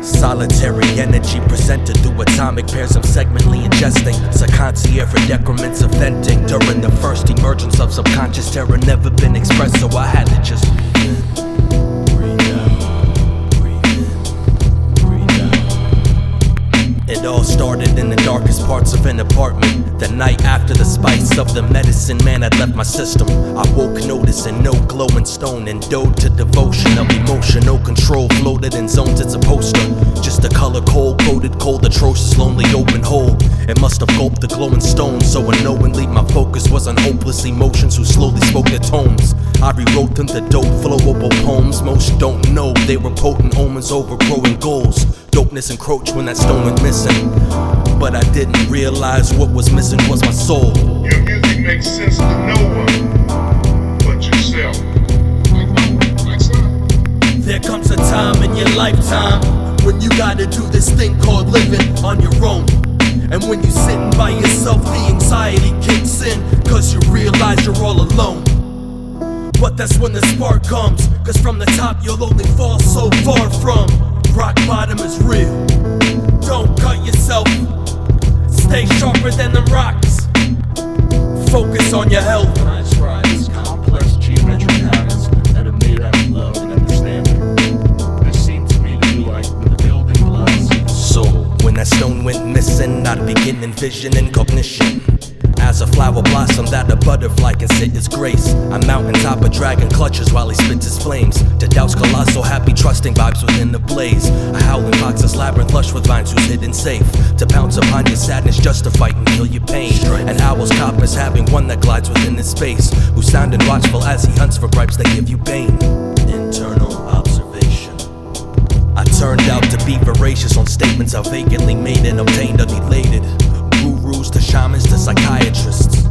Solitary energy presented through atomic pairs I'm segmentally ingesting. Concierge for decrements of venting during the first emergence of subconscious terror never been expressed, so I had to just breathe out, breathe in, breathe out. It all started in the darkest parts of an apartment. The night after the spice of the medicine man had left my system, I woke noticing no glowing stone and dove to devotion of emotional control. Floated in zones, it's a poster, just a color cold-coded, cold, atrocious, lonely, open hole. It must have gulped the glowing stone, so unknowingly my focus was on hopeless emotions who slowly spoke their tones. I rewrote them the dope, flowable poems most don't know. They were potent omens, overgrowing goals. Dopeness encroached when that stone went missing, but I didn't realize what was missing was my soul. Your music makes sense to no one but yourself. There comes a time in your lifetime when you gotta do this thing called living on your own. And when you're sitting by yourself, the anxiety kicks in, cause you realize you're all alone. But that's when the spark comes, cause from the top you'll only fall so far from. Rock bottom is real. Don't cut yourself. Stay sharper than them rocks. Focus on your health. I try these complex geometric patterns that are made out of love and understanding. They seem to me to be like the building blocks. So when that stone went missing, I'd begin envisioning cognition. As a flower blossom that a butterfly can sit its grace. I mount on top a dragon clutches while he spits his flames. To doubt's colossal, happy trusting vibes within the blaze. A howling fox's labyrinth lush with vines who's hidden safe. To pounce upon your sadness just to fight and kill your pain. An owl's copper's having one that glides within his space, who's sounding watchful as he hunts for gripes that give you pain. Internal observation. I turned out to be voracious on statements I vacantly made and obtained unelated. Gurus to shamans to psychiatrists,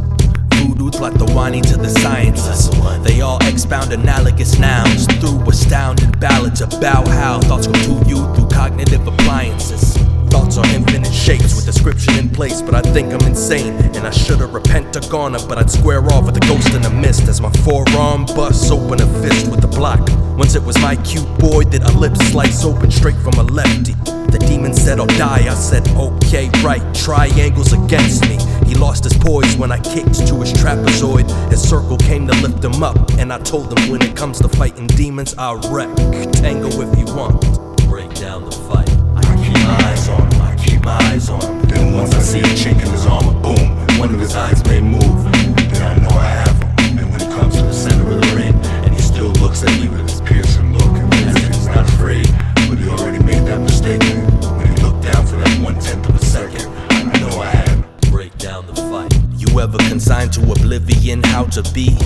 voodoo like the whining to the scientists. They all expound analogous nouns through astounded ballads about how thoughts come to you through cognitive appliances. Thoughts are infinite shapes with description in place, but I think I'm insane and I should've repent or gone up, but I'd square off with a ghost in the mist as my forearm busts open a fist with a block. Once it was my cute boy that a lip slice open straight from a lefty. The demon said I'll die, I said okay, right, triangles against me. He lost his poise when I kicked to his trapezoid. His circle came to lift him up, and I told him when it comes to fighting demons, I'll wreck. Tango if you want, break down the fight. I keep my eyes on him, I keep my eyes on him. Then once I see a chink in his armor, boom, one of his eyes may move. Then I know I have him. And when he comes to the center of the ring, and he still looks at me with his piercing look, as if he's not afraid, but he already made that mistake. When he looked down for that 1/10 of a second, I know I had him. Break down the fight. You ever consigned to oblivion how to be?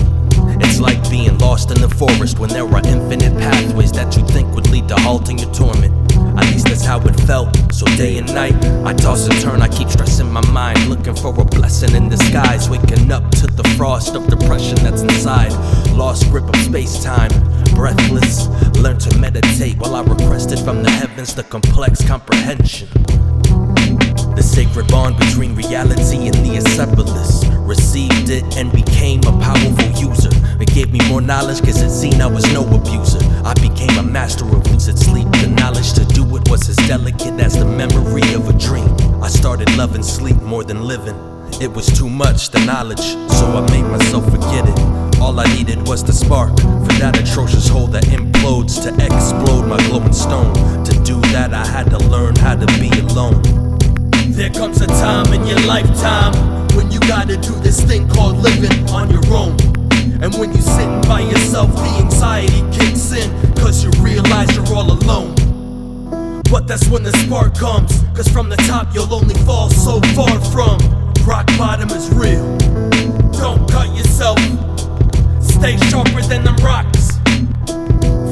It's like being lost in the forest when there are infinite pathways that you think would lead to halting your torment. At least that's how it felt. So day and night, I toss and turn, I keep stressing my mind, looking for a blessing in disguise, waking up to the frost of depression that's inside. Lost grip of space-time, breathless, learn to meditate while I requested from the heavens the complex comprehension. The sacred bond between reality and the acephalous. Received it and became a powerful user. It gave me more knowledge cause it seen I was no abuser. I became a master of lucid sleep. The knowledge to do it was as delicate as the memory of a dream. I started loving sleep more than living. It was too much, the knowledge, so I made myself forget it. All I needed was the spark for that atrocious hole that implodes to explode my glowing stone. To do that I had to learn how to be alone. There comes a time in your lifetime when you gotta do this thing called living on your own. And when you're sitting by yourself, the anxiety kicks in, cause you realize you're all alone. But that's when the spark comes, cause from the top you'll only fall so far from. Rock bottom is real. Don't cut yourself. Stay sharper than them rocks.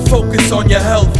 Focus on your health.